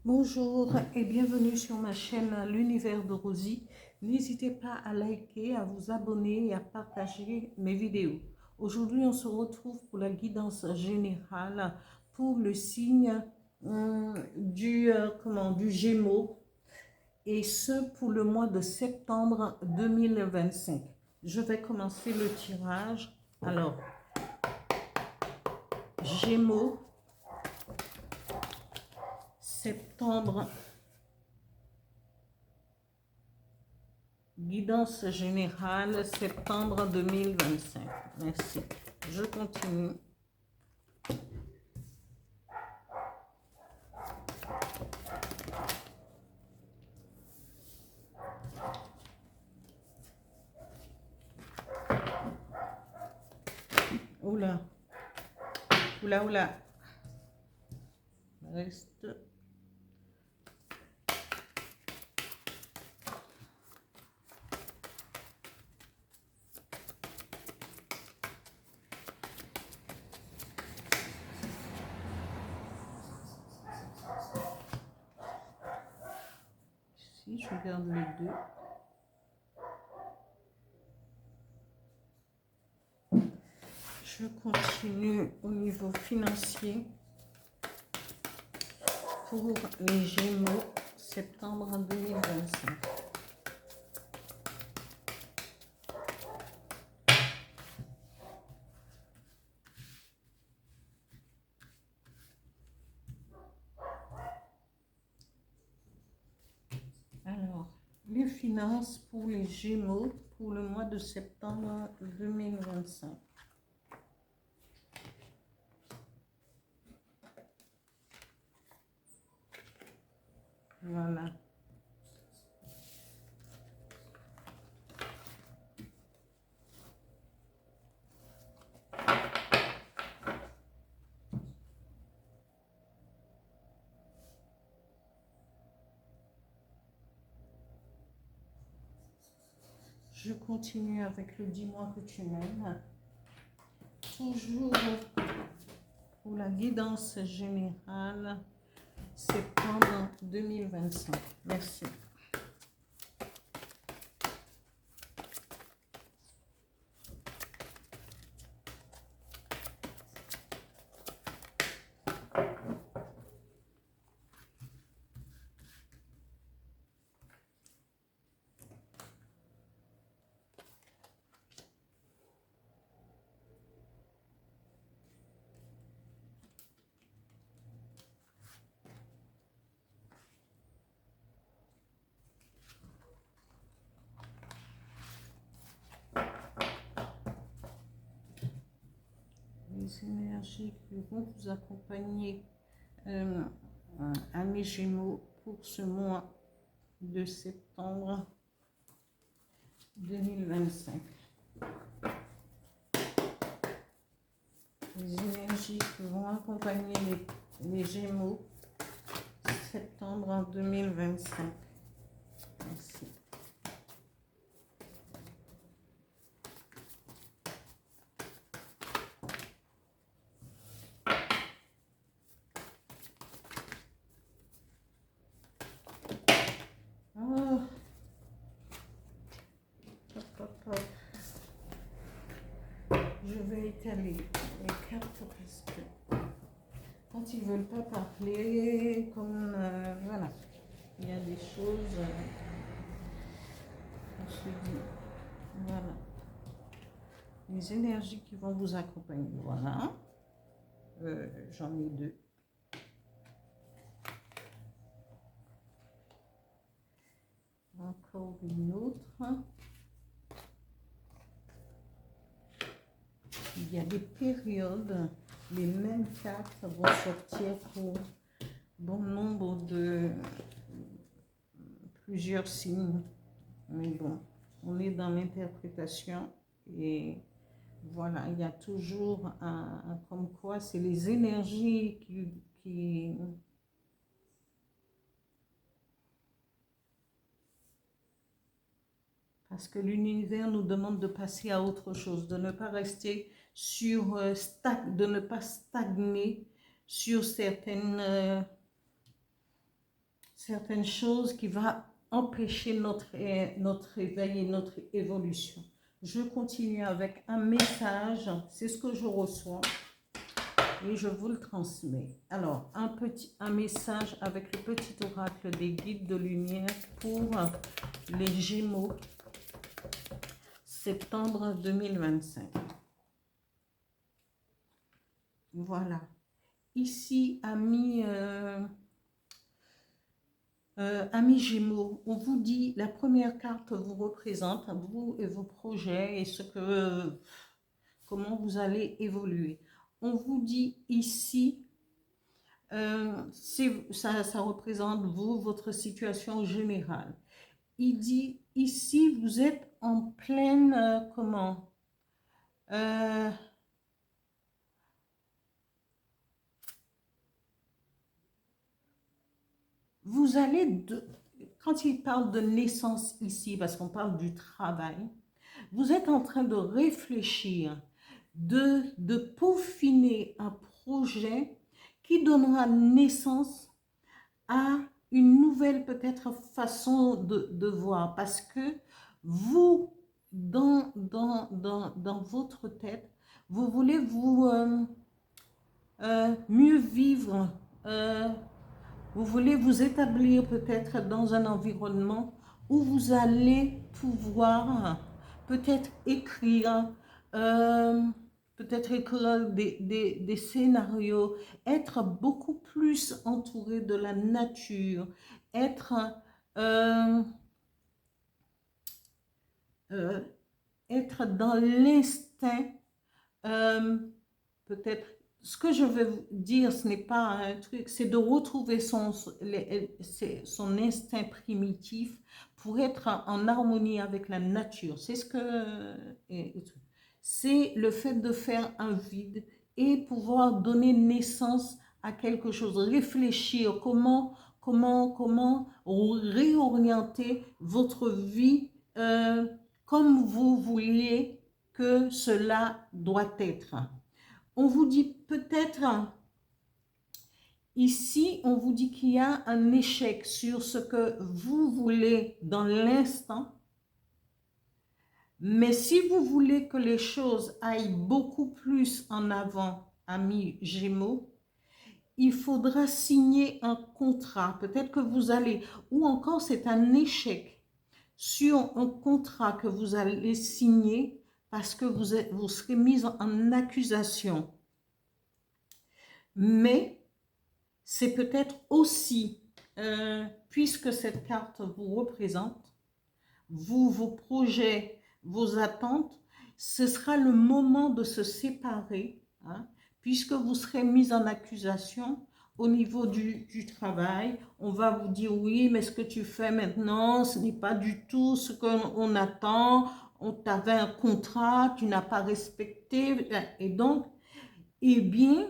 Bonjour et bienvenue sur ma chaîne L'Univers de Rosie. N'hésitez pas à liker, à vous abonner et à partager mes vidéos. Aujourd'hui, on se retrouve pour la guidance générale pour le signe du Gémeaux, et ce pour le mois de septembre 2025. Je vais commencer le tirage. Alors, Gémeaux, septembre, guidance générale, septembre 2025. Merci. Je continue. Oula. Oula, oula. Reste. Si je regarde le 2. Je continue au niveau financier pour les Gémeaux, septembre 2025. Alors, les finances pour les Gémeaux pour le mois de septembre 2025. Voilà. Je continue avec le dis-moi que tu m'aimes. Toujours pour la guidance générale, septembre 2025. Merci. Les énergies qui vont vous accompagner à mes Gémeaux pour ce mois de septembre 2025. Les énergies qui vont accompagner les Gémeaux septembre 2025. Merci. Oh. Je vais étaler les cartes parce que quand ils ne veulent pas parler, comme voilà, il y a des choses, on se dit, voilà, les énergies qui vont vous accompagner, voilà, j'en ai 2. Encore une autre. Il y a des périodes, les mêmes cartes vont sortir pour bon nombre de plusieurs signes. Mais bon, on est dans l'interprétation et voilà, il y a toujours comme quoi c'est les énergies qui parce que l'univers nous demande de passer à autre chose, de ne pas rester sur de ne pas stagner sur certaines certaines choses qui va empêcher notre éveil et notre évolution. Je continue avec un message, c'est ce que je reçois et je vous le transmets. Alors, un message avec le petit oracle des guides de lumière pour les Gémeaux, septembre 2025. Voilà. Ici, amis Gémeaux, on vous dit, la première carte vous représente, vous et vos projets et comment vous allez évoluer. On vous dit ici, ça représente vous, votre situation générale. Il dit ici, vous êtes en pleine, vous allez, quand il parle de naissance ici, parce qu'on parle du travail, vous êtes en train de réfléchir, de peaufiner un projet qui donnera naissance à une nouvelle peut-être façon de voir. Parce que vous, dans votre tête, vous voulez mieux vivre, vous voulez vous établir peut-être dans un environnement où vous allez pouvoir peut-être écrire, des scénarios, être beaucoup plus entouré de la nature, être, euh, être dans l'instinct, peut-être. Ce que je veux vous dire, ce n'est pas un truc, c'est de retrouver son instinct primitif pour être en harmonie avec la nature. C'est ce que c'est le fait de faire un vide et pouvoir donner naissance à quelque chose, réfléchir comment réorienter votre vie comme vous voulez que cela doit être. On vous dit peut-être, ici, on vous dit qu'il y a un échec sur ce que vous voulez dans l'instant. Mais si vous voulez que les choses aillent beaucoup plus en avant, amis Gémeaux, il faudra signer un contrat. Peut-être que vous allez, ou encore c'est un échec sur un contrat que vous allez signer parce que vous serez mis en accusation. Mais c'est peut-être aussi, puisque cette carte vous représente, vous, vos projets, vos attentes, ce sera le moment de se séparer, hein, puisque vous serez mis en accusation au niveau du travail. On va vous dire, oui, mais ce que tu fais maintenant, ce n'est pas du tout ce qu'on attend. On t'avait un contrat, tu n'as pas respecté. Et donc, eh bien,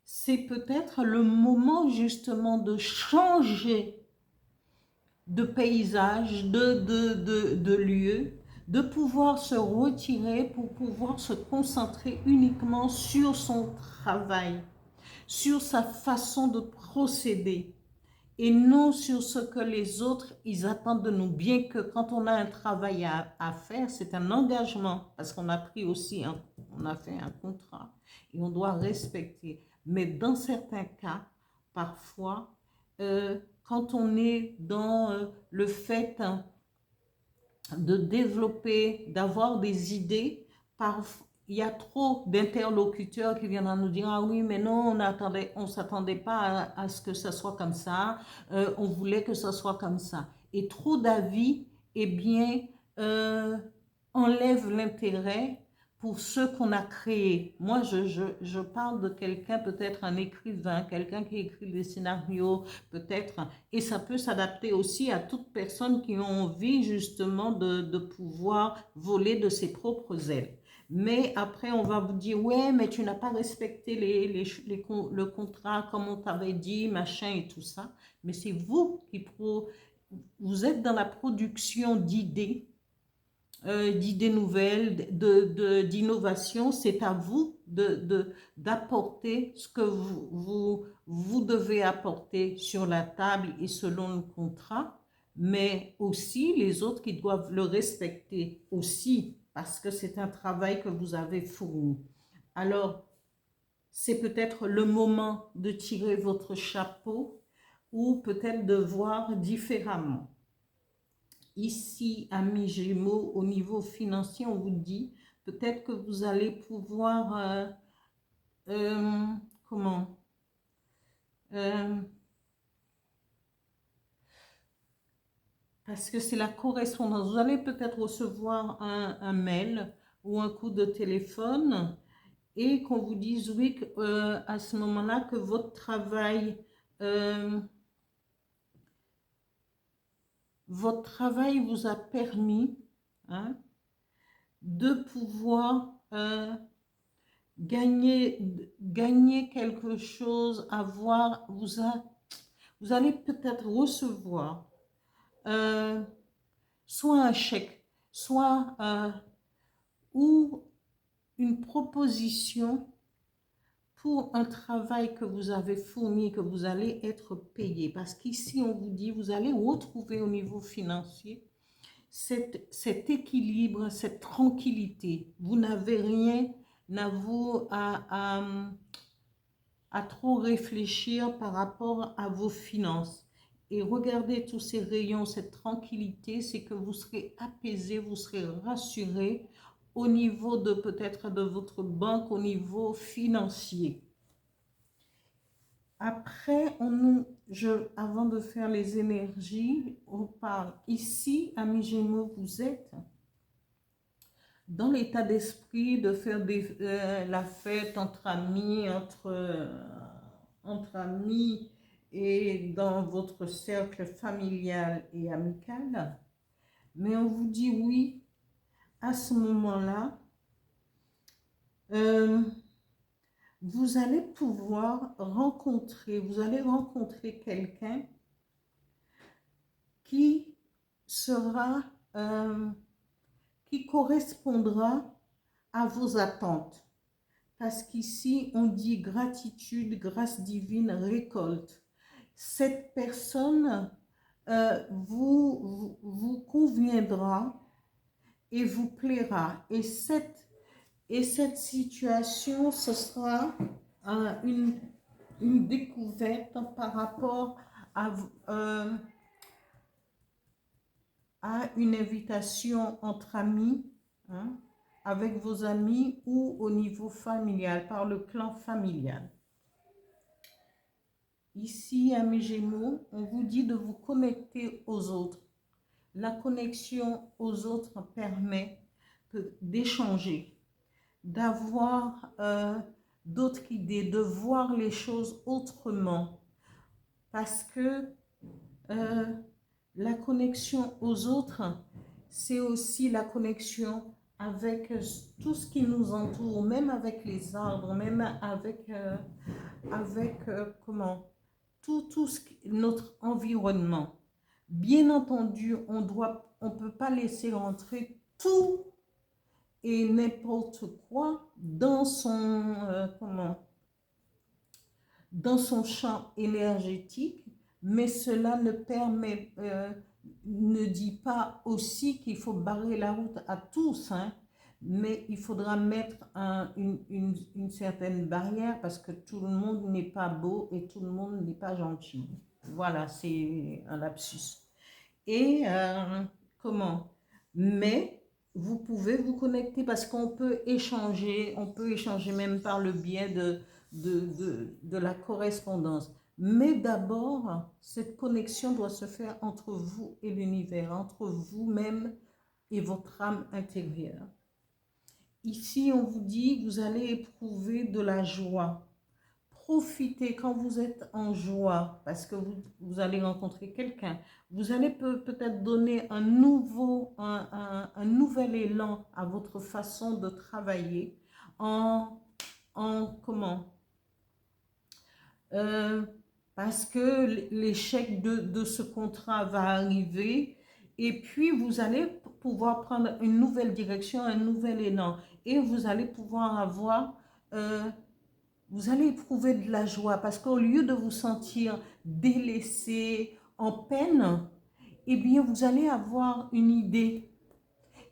c'est peut-être le moment justement de changer de paysage, de lieu, de pouvoir se retirer pour pouvoir se concentrer uniquement sur son travail, sur sa façon de procéder et non sur ce que les autres ils attendent de nous. Bien que quand on a un travail à faire, c'est un engagement parce qu'on a pris aussi, on a fait un contrat et on doit respecter. Mais dans certains cas, parfois, quand on est dans le fait de développer, d'avoir des idées, il y a trop d'interlocuteurs qui viennent à nous dire, ah oui, mais non, on s'attendait pas à ce que ça soit comme ça, on voulait que ça soit comme ça. Et trop d'avis, eh bien, enlève l'intérêt pour ce qu'on a créé. Moi, je parle de quelqu'un, peut-être un écrivain, quelqu'un qui écrit des scénarios, peut-être, et ça peut s'adapter aussi à toute personne qui a envie justement de pouvoir voler de ses propres ailes. Mais après, on va vous dire, ouais, mais tu n'as pas respecté le contrat comme on t'avait dit, machin et tout ça. Mais c'est vous qui vous êtes dans la production d'idées, d'idées nouvelles, d'innovation. C'est à vous d'apporter ce que vous devez apporter sur la table et selon le contrat, mais aussi les autres qui doivent le respecter aussi, parce que c'est un travail que vous avez fourni. Alors, c'est peut-être le moment de tirer votre chapeau ou peut-être de voir différemment. Ici, amis Gémeaux, au niveau financier, on vous dit peut-être que vous allez pouvoir, comment, euh, parce que c'est la correspondance. Vous allez peut-être recevoir un mail ou un coup de téléphone et qu'on vous dise, oui, à ce moment-là, que votre travail vous a permis, hein, de pouvoir gagner quelque chose, avoir, vous allez peut-être recevoir soit un chèque, soit ou une proposition pour un travail que vous avez fourni, que vous allez être payé. Parce qu'ici, on vous dit, vous allez retrouver au niveau financier cet équilibre, cette tranquillité. Vous n'avez rien à vous à trop réfléchir par rapport à vos finances. Et regardez tous ces rayons, cette tranquillité, c'est que vous serez apaisé, vous serez rassuré au niveau de peut-être de votre banque, au niveau financier. Après, avant de faire les énergies, on parle ici, amis Gémeaux, vous êtes dans l'état d'esprit de faire la fête entre amis, entre amis et dans votre cercle familial et amical. Mais on vous dit oui, à ce moment-là, vous allez pouvoir vous allez rencontrer quelqu'un qui sera, qui correspondra à vos attentes. Parce qu'ici, on dit gratitude, grâce divine, récolte. Cette personne vous conviendra et vous plaira. Et cette situation, ce sera une découverte par rapport à une invitation entre amis, hein, avec vos amis ou au niveau familial, par le clan familial. Ici, amis Gémeaux, on vous dit de vous connecter aux autres. La connexion aux autres permet d'échanger, d'avoir d'autres idées, de voir les choses autrement. Parce que la connexion aux autres, c'est aussi la connexion avec tout ce qui nous entoure, même avec les arbres, même avec, comment, tout notre environnement. Bien entendu, on ne peut pas laisser rentrer tout et n'importe quoi dans dans son champ énergétique, mais cela ne dit pas aussi qu'il faut barrer la route à tous, hein, mais il faudra mettre une certaine barrière parce que tout le monde n'est pas beau et tout le monde n'est pas gentil. Voilà, c'est un lapsus. Et mais vous pouvez vous connecter parce qu'on peut échanger, même par le biais de la correspondance. Mais d'abord, cette connexion doit se faire entre vous et l'univers, entre vous-même et votre âme intérieure. Ici, on vous dit, vous allez éprouver de la joie. Profitez quand vous êtes en joie, parce que vous allez rencontrer quelqu'un. Vous allez peut-être donner un nouvel élan à votre façon de travailler parce que l'échec de ce contrat va arriver et puis vous allez pouvoir prendre une nouvelle direction, un nouvel élan. Et vous allez pouvoir avoir, vous allez éprouver de la joie parce qu'au lieu de vous sentir délaissé, en peine, eh bien, vous allez avoir une idée.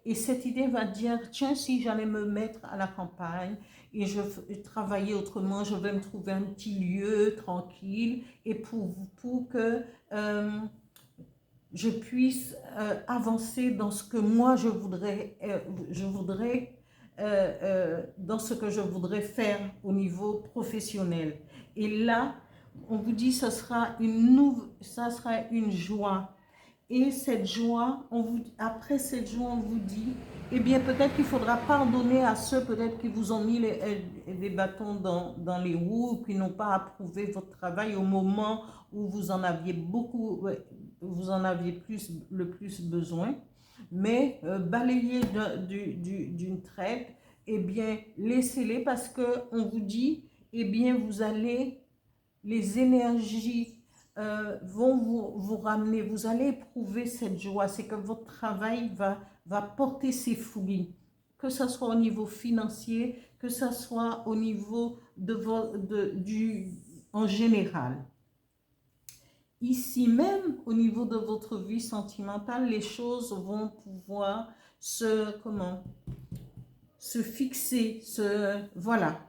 Et cette idée va dire, tiens, si j'allais me mettre à la campagne et je travailler autrement, je vais me trouver un petit lieu tranquille et pour que je puisse avancer dans ce que moi je voudrais dans ce que je voudrais faire au niveau professionnel. Et là, on vous dit, ça sera une joie. Et cette joie, après cette joie, on vous dit, eh bien, peut-être qu'il faudra pardonner à ceux peut-être qui vous ont mis des bâtons dans les roues, qui n'ont pas approuvé votre travail au moment où vous en aviez vous en aviez le plus besoin. Mais balayez d'une traite, eh bien, laissez-les parce qu'on vous dit, eh bien, les énergies vont vous ramener, vous allez éprouver cette joie, c'est que votre travail va porter ses fruits, que ce soit au niveau financier, que ce soit au niveau en général. Ici même, au niveau de votre vie sentimentale, les choses vont pouvoir se fixer, voilà.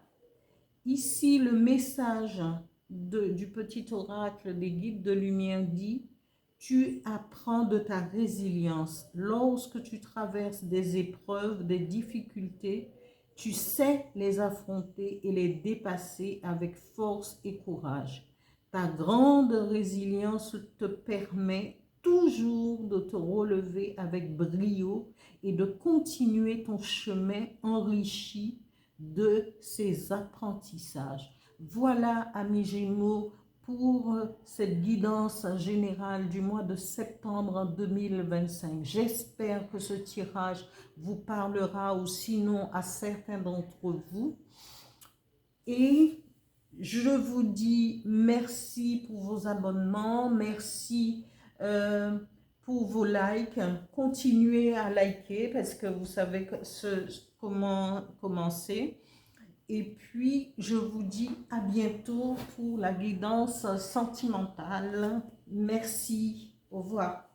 Ici, le message du petit oracle des guides de lumière dit, tu apprends de ta résilience. Lorsque tu traverses des épreuves, des difficultés, tu sais les affronter et les dépasser avec force et courage. Ta grande résilience te permet toujours de te relever avec brio et de continuer ton chemin enrichi de ces apprentissages. Voilà, amis Gémeaux, pour cette guidance générale du mois de septembre 2025. J'espère que ce tirage vous parlera ou sinon à certains d'entre vous. Et je vous dis merci pour vos abonnements, merci pour vos likes. Continuez à liker parce que vous savez comment commencer. Et puis, je vous dis à bientôt pour la guidance sentimentale. Merci. Au revoir.